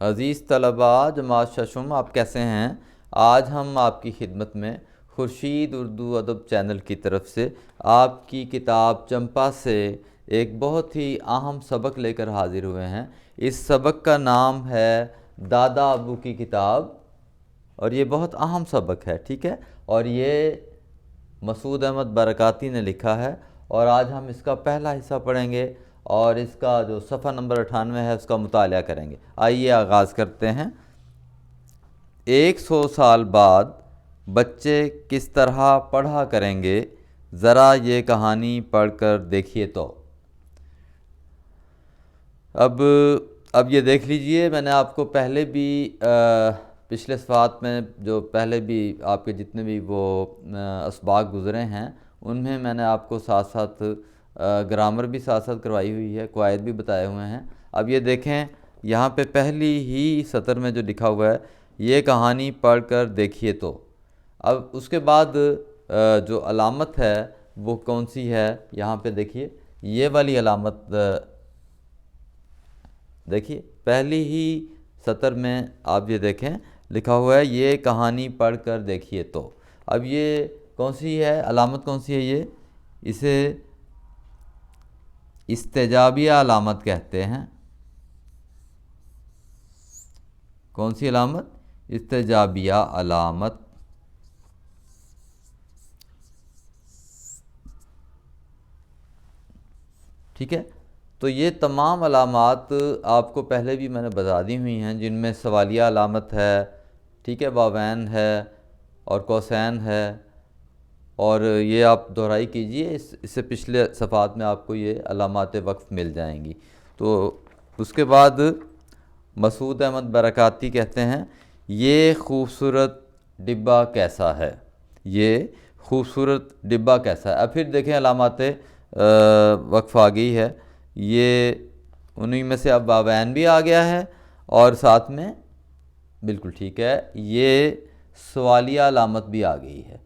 عزیز طلباء جماعت ششم، آپ کیسے ہیں؟ آج ہم آپ کی خدمت میں خورشید اردو ادب چینل کی طرف سے آپ کی کتاب چمپا سے ایک بہت ہی اہم سبق لے کر حاضر ہوئے ہیں۔ اس سبق کا نام ہے دادا ابو کی کتاب، اور یہ بہت اہم سبق ہے، ٹھیک ہے؟ اور یہ مسعود احمد برکاتی نے لکھا ہے، اور آج ہم اس کا پہلا حصہ پڑھیں گے اور اس کا جو صفحہ نمبر 98 ہے اس کا مطالعہ کریں گے۔ آئیے آغاز کرتے ہیں۔ 100 سال بعد بچے کس طرح پڑھا کریں گے، ذرا یہ کہانی پڑھ کر دیکھیے تو۔ اب یہ دیکھ لیجئے، میں نے آپ کو پہلے بھی پچھلے صفحات میں جو پہلے بھی آپ کے جتنے بھی وہ اسباق گزرے ہیں ان میں نے آپ کو ساتھ ساتھ گرامر بھی ساتھ ساتھ کروائی ہوئی ہے، قواعد بھی بتائے ہوئے ہیں۔ اب یہ دیکھیں، یہاں پہ پہلی ہی سطر میں جو لکھا ہوا ہے، یہ کہانی پڑھ کر دیکھیے تو۔ اب اس کے بعد جو علامت ہے وہ کون سی ہے، یہاں پہ دیکھیے یہ والی علامت دیکھیے، پہلی ہی سطر میں آپ یہ دیکھیں لکھا ہوا ہے یہ کہانی پڑھ کر دیکھیے تو۔ اب یہ کون سی ہے علامت، کون سی ہے یہ؟ اسے استجابیہ علامت کہتے ہیں۔ کون سی علامت؟ استجابیہ علامت۔ ٹھیک ہے، تو یہ تمام علامات آپ کو پہلے بھی میں نے بتا دی ہوئی ہیں، جن میں سوالیہ علامت ہے، ٹھیک ہے، واوین ہے اور کوسین ہے، اور یہ آپ دہرائی کیجئے، اس سے پچھلے صفحات میں آپ کو یہ علامات وقف مل جائیں گی۔ تو اس کے بعد مسعود احمد برکاتی کہتے ہیں یہ خوبصورت ڈبہ کیسا ہے، یہ خوبصورت ڈبہ کیسا ہے۔ اب پھر دیکھیں علامات وقف آ گئی ہے، یہ انہی میں سے اب واوین بھی آ گیا ہے، اور ساتھ میں بالکل ٹھیک ہے یہ سوالیہ علامت بھی آ گئی ہے،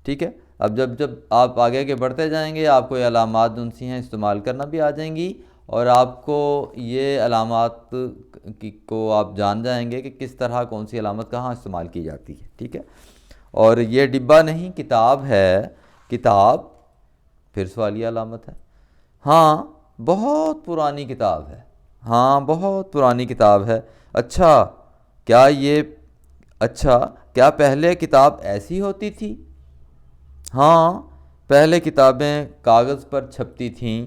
ٹھیک ہے۔ اب جب آپ آگے کے بڑھتے جائیں گے آپ کو یہ علامات جن سی ہیں استعمال کرنا بھی آ جائیں گی، اور آپ کو یہ علامات کو آپ جان جائیں گے کہ کس طرح کون سی علامت کہاں استعمال کی جاتی ہے، ٹھیک ہے۔ اور یہ ڈبہ نہیں کتاب ہے، کتاب پھر سوالیہ علامت ہے۔ ہاں بہت پرانی کتاب ہے، ہاں بہت پرانی کتاب ہے۔ اچھا کیا پہلے کتاب ایسی ہوتی تھی؟ ہاں پہلے کتابیں کاغذ پر چھپتی تھیں،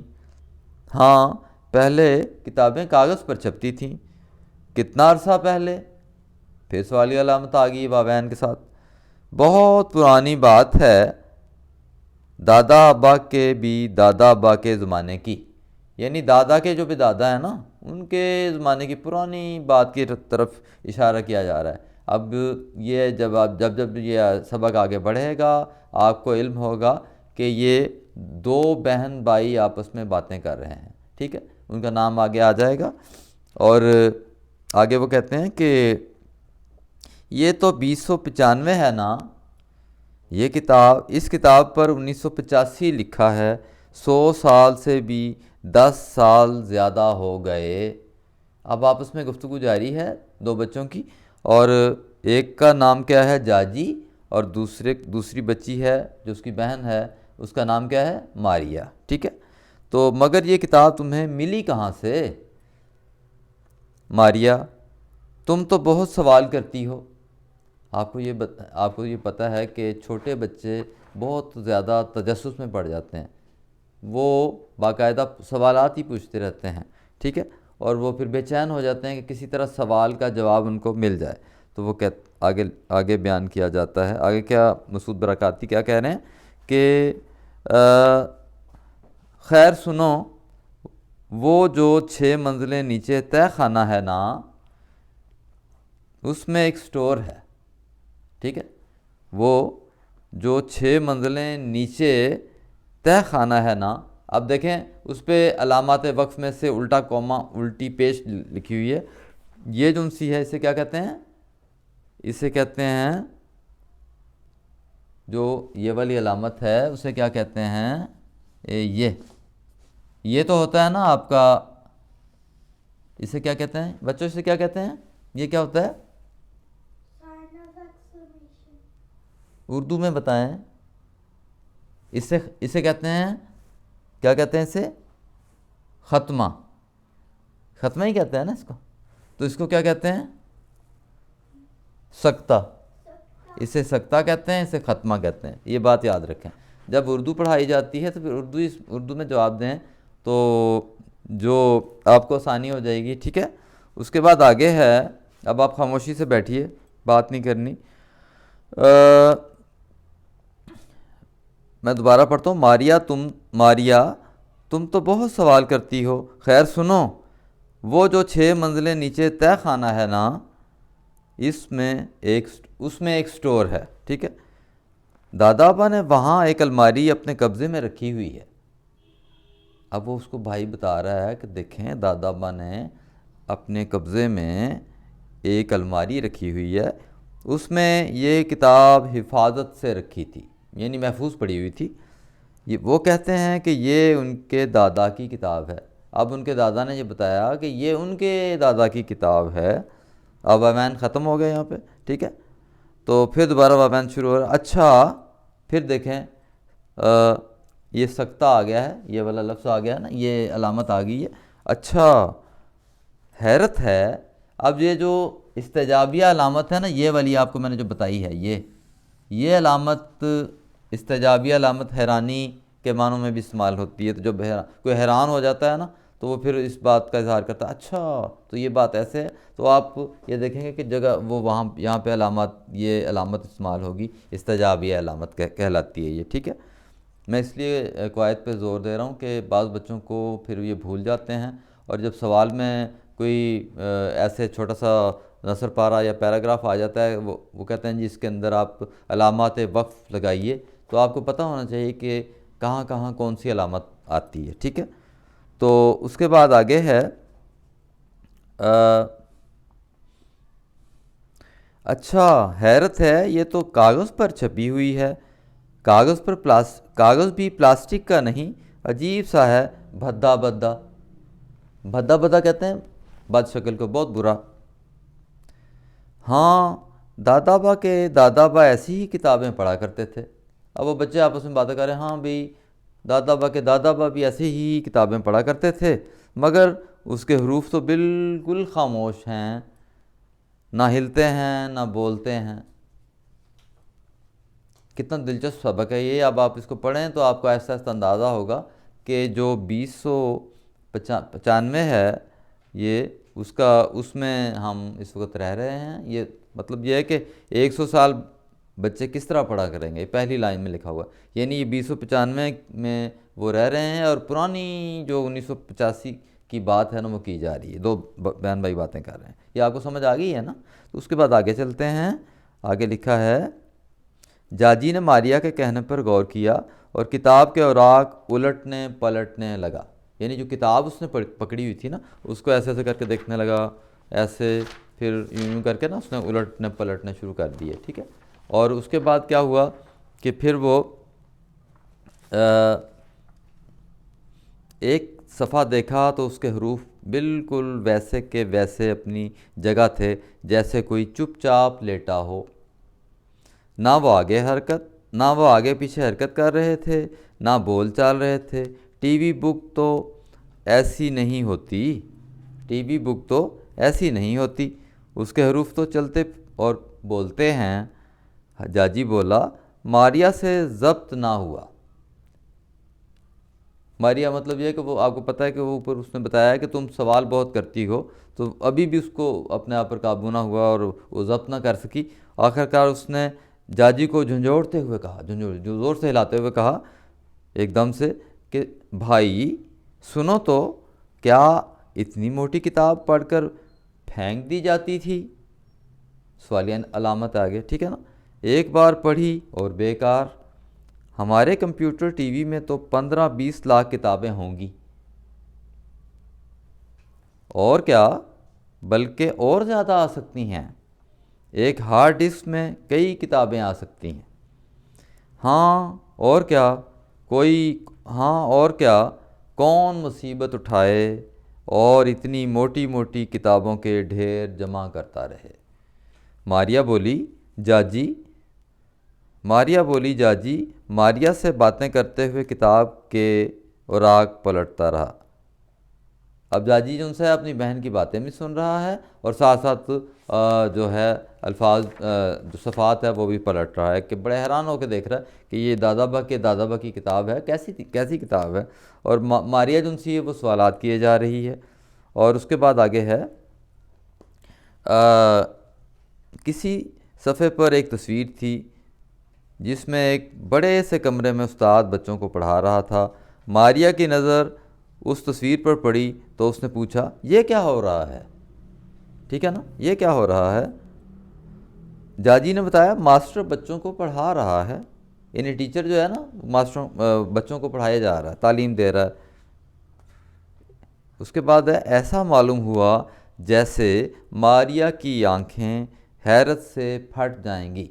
ہاں پہلے کتابیں کاغذ پر چھپتی تھیں۔ کتنا عرصہ پہلے؟ پھر سوالیہ علامت آ گئی واوین کے ساتھ۔ بہت پرانی بات ہے، دادا ابا کے بھی دادا ابا کے زمانے کی، یعنی دادا کے جو بھی دادا ہیں نا ان کے زمانے کی پرانی بات کی طرف اشارہ کیا جا رہا ہے۔ اب یہ جب یہ سبق آگے بڑھے گا آپ کو علم ہوگا کہ یہ دو بہن بھائی آپس میں باتیں کر رہے ہیں، ٹھیک ہے، ان کا نام آگے آ جائے گا۔ اور آگے وہ کہتے ہیں کہ یہ تو 2095 ہے نا، یہ کتاب، اس کتاب پر 1985 لکھا ہے، 100 سال سے بھی 10 سال زیادہ ہو گئے۔ اب آپس میں گفتگو جاری ہے دو بچوں کی، اور ایک کا نام کیا ہے؟ جاجی، اور دوسری بچی ہے جو اس کی بہن ہے اس کا نام کیا ہے؟ ماریا، ٹھیک ہے۔ تو مگر یہ کتاب تمہیں ملی کہاں سے؟ ماریا، تم تو بہت سوال کرتی ہو۔ آپ کو یہ پتہ ہے کہ چھوٹے بچے بہت زیادہ تجسس میں پڑ جاتے ہیں، وہ باقاعدہ سوالات ہی پوچھتے رہتے ہیں، ٹھیک ہے، اور وہ پھر بے چین ہو جاتے ہیں کہ کسی طرح سوال کا جواب ان کو مل جائے۔ تو وہ آگے بیان کیا جاتا ہے، آگے کیا مسعود برکاتی کیا کہہ رہے ہیں کہ خیر سنو، وہ جو 6 منزلیں نیچے تہ خانہ ہے نا، اس میں ایک سٹور ہے، ٹھیک ہے، وہ جو 6 منزلیں نیچے تہ خانہ ہے نا۔ اب دیکھیں اس پہ علامات وقف میں سے الٹا کوما الٹی پیش لکھی ہوئی ہے، یہ جو سی ہے اسے کیا کہتے ہیں؟ اسے کہتے ہیں، جو یہ والی علامت ہے اسے کیا کہتے ہیں؟ یہ تو ہوتا ہے نا آپ کا، اسے کیا کہتے ہیں بچوں، اسے کیا کہتے ہیں؟ یہ کیا ہوتا ہے؟ اردو میں بتائیں. اسے کہتے ہیں، کیا کہتے ہیں اسے؟ ختمہ. ختمہ ہی کہتے ہیں نا اس کو. تو اس کو کیا کہتے ہیں؟ سکتہ. اسے سکتہ کہتے ہیں، اسے ختمہ کہتے ہیں. یہ بات یاد رکھیں. جب اردو پڑھائی جاتی ہے تو پھر اردو میں جواب دیں تو جو آپ کو آسانی ہو جائے گی. ٹھیک ہے. اس کے بعد آگے ہے، اب آپ خاموشی سے بیٹھیے، بات نہیں کرنی. میں دوبارہ پڑھتا ہوں. ماریا تم تو بہت سوال کرتی ہو. خیر سنو، وہ جو 6 منزلیں نیچے تہ خانہ ہے نا، اس میں ایک سٹور ہے. ٹھیک ہے. دادا ابا نے وہاں ایک الماری اپنے قبضے میں رکھی ہوئی ہے. اب وہ اس کو بھائی بتا رہا ہے کہ دیکھیں دادا ابا نے اپنے قبضے میں ایک الماری رکھی ہوئی ہے، اس میں یہ کتاب حفاظت سے رکھی تھی، یعنی محفوظ پڑی ہوئی تھی. وہ کہتے ہیں کہ یہ ان کے دادا کی کتاب ہے. اب ان کے دادا نے یہ بتایا کہ یہ ان کے دادا کی کتاب ہے. اب وامین ختم ہو گیا یہاں پہ. ٹھیک ہے. تو پھر دوبارہ وامین شروع ہو رہا ہے. اچھا پھر دیکھیں یہ سکتہ آ گیا ہے، یہ والا لفظ آ گیا ہے نا، یہ علامت آ گئی ہے. اچھا حیرت ہے. اب یہ جو استجابیہ علامت ہے نا، یہ والی آپ کو میں نے جو بتائی ہے، یہ علامت استجابیہ علامت حیرانی کے معنوں میں بھی استعمال ہوتی ہے. تو جب کوئی حیران ہو جاتا ہے نا تو وہ پھر اس بات کا اظہار کرتا ہے، اچھا تو یہ بات ایسے ہے. تو آپ یہ دیکھیں گے کہ جگہ وہ یہاں پہ یہ علامت استعمال ہوگی، استجابیہ علامت کہلاتی ہے یہ. ٹھیک ہے. میں اس لیے قواعد پہ زور دے رہا ہوں کہ بعض بچوں کو پھر یہ بھول جاتے ہیں، اور جب سوال میں کوئی ایسے چھوٹا سا نثر پارہ یا پیراگراف آ جاتا ہے، وہ کہتے ہیں جی اس کے اندر آپ علامات وقف لگائیے، تو آپ کو پتہ ہونا چاہیے کہ کہاں کہاں کون سی علامت آتی ہے. ٹھیک ہے. تو اس کے بعد آگے ہے اچھا حیرت ہے، یہ تو کاغذ پر چھپی ہوئی ہے. کاغذ بھی پلاسٹک کا نہیں، عجیب سا ہے، بھدا بھدا. بھدا بھدا کہتے ہیں بد شکل کو، بہت برا. ہاں دادا با ایسی ہی کتابیں پڑھا کرتے تھے. اب وہ بچے آپس میں باتیں کر رہے ہیں، ہاں بھئی دادا با بھی ایسی ہی کتابیں پڑھا کرتے تھے، مگر اس کے حروف تو بالکل خاموش ہیں، نہ ہلتے ہیں نہ بولتے ہیں. کتنا دلچسپ سبق ہے یہ. اب آپ اس کو پڑھیں تو آپ کو ایسا اندازہ ہوگا کہ جو 2095 ہے یہ اس میں ہم اس وقت رہ رہے ہیں. یہ مطلب یہ ہے کہ 100 سال بچے کس طرح پڑھا کریں گے. پہلی لائن میں لکھا ہوا ہے، یعنی یہ 2095 میں وہ رہ رہے ہیں، اور پرانی جو 1985 کی بات ہے نا وہ کی جا رہی ہے. 2 بہن بھائی باتیں کر رہے ہیں. یہ آپ کو سمجھ آ گئی ہے نا. تو اس کے بعد آگے چلتے ہیں. آگے لکھا ہے جاجی نے ماریا کے کہنے پر غور کیا اور کتاب کے اوراق الٹنے پلٹنے لگا. یعنی جو کتاب اس نے پکڑی ہوئی تھی نا، اس کو ایسے ایسے کر کے دیکھنے لگا، ایسے پھر یوں کر کے نا اس نے الٹنے پلٹنے شروع کر دیے. ٹھیک ہے. اور اس کے بعد کیا ہوا کہ پھر وہ ایک صفحہ دیکھا تو اس کے حروف بالکل ویسے کے ویسے اپنی جگہ تھے، جیسے کوئی چپ چاپ لیٹا ہو. نہ وہ آگے پیچھے حرکت کر رہے تھے، نہ بول چال رہے تھے. ٹی وی بک تو ایسی نہیں ہوتی، اس کے حروف تو چلتے اور بولتے ہیں. جاجی بولا، ماریا سے ضبط نہ ہوا. ماریا مطلب یہ کہ وہ آپ کو پتہ ہے کہ وہ اوپر اس نے بتایا ہے کہ تم سوال بہت کرتی ہو، تو ابھی بھی اس کو اپنے آپ پر قابو نہ ہوا اور وہ ضبط نہ کر سکی. آخرکار اس نے جاجی کو جھنجھوڑتے ہوئے کہا، زور سے ہلاتے ہوئے کہا ایک دم سے کہ بھائی سنو تو، کیا اتنی موٹی کتاب پڑھ کر پھینک دی جاتی تھی؟ سوالیہ علامت آگے. ٹھیک ہے نا. ایک بار پڑھی اور بیکار. ہمارے کمپیوٹر ٹی وی میں تو 15-20 لاکھ کتابیں ہوں گی، اور کیا بلکہ اور زیادہ آ سکتی ہیں. ایک ہارڈ ڈسک میں کئی کتابیں آ سکتی ہیں. ہاں اور کیا کون مصیبت اٹھائے اور اتنی موٹی موٹی کتابوں کے ڈھیر جمع کرتا رہے۔ ماریا بولی جاجی ماریا سے باتیں کرتے ہوئے کتاب کے اوراق پلٹتا رہا۔ اب جاجی جو ان سے اپنی بہن کی باتیں بھی سن رہا ہے اور ساتھ ساتھ جو ہے الفاظ جو صفحات ہے وہ بھی پلٹ رہا ہے، کہ بڑے حیران ہو کے دیکھ رہا ہے کہ یہ دادا با کی کتاب ہے، کیسی کتاب ہے۔ اور ماریا جو ان سے وہ سوالات کیے جا رہی ہے۔ اور اس کے بعد آگے ہے کسی صفحے پر ایک تصویر تھی جس میں ایک بڑے سے کمرے میں استاد بچوں کو پڑھا رہا تھا۔ ماریا کی نظر اس تصویر پر پڑی تو اس نے پوچھا یہ کیا ہو رہا ہے؟ ٹھیک ہے نا، یہ کیا ہو رہا ہے؟ جاجی نے بتایا ماسٹر بچوں کو پڑھا رہا ہے، یعنی ٹیچر جو ہے نا بچوں کو پڑھایا جا رہا ہے، تعلیم دے رہا ہے۔ اس کے بعد ہے ایسا معلوم ہوا جیسے ماریا کی آنکھیں حیرت سے پھٹ جائیں گی،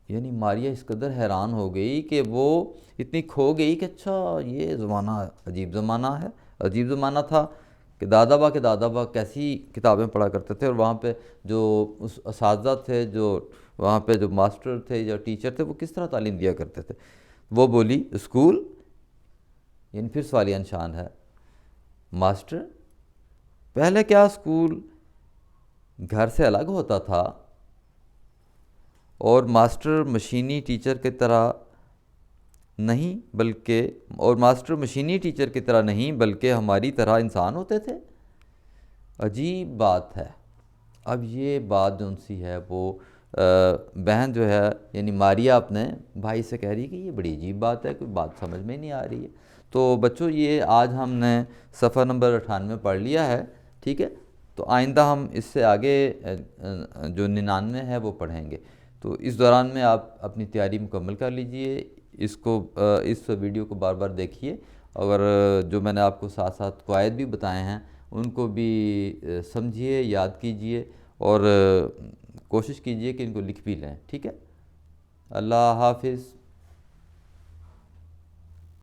یعنی ماریا اس قدر حیران ہو گئی کہ وہ اتنی کھو گئی کہ اچھا یہ زمانہ عجیب زمانہ تھا، کہ دادا با کیسی کتابیں پڑھا کرتے تھے، اور وہاں پہ جو اس اساتذہ تھے، جو وہاں پہ جو ماسٹر تھے یا ٹیچر تھے، وہ کس طرح تعلیم دیا کرتے تھے۔ وہ بولی اسکول، یعنی پھر سوالیہ نشان ہے۔ ماسٹر، پہلے کیا اسکول گھر سے الگ ہوتا تھا؟ اور ماسٹر مشینی ٹیچر کی طرح نہیں بلکہ ہماری طرح انسان ہوتے تھے۔ عجیب بات ہے۔ اب یہ بات جو سی ہے وہ بہن جو ہے یعنی ماریا اپنے بھائی سے کہہ رہی ہے کہ یہ بڑی عجیب بات ہے، کوئی بات سمجھ میں نہیں آ رہی ہے۔ تو بچوں یہ آج ہم نے صفحہ نمبر 98 پڑھ لیا ہے، ٹھیک ہے، تو آئندہ ہم اس سے آگے جو 99 ہے وہ پڑھیں گے۔ تو اس دوران میں آپ اپنی تیاری مکمل کر لیجئے، اس ویڈیو کو بار بار دیکھیے، اور جو میں نے آپ کو ساتھ ساتھ قواعد بھی بتائے ہیں ان کو بھی سمجھیے، یاد کیجئے، اور کوشش کیجئے کہ ان کو لکھ بھی لیں، ٹھیک ہے۔ اللہ حافظ۔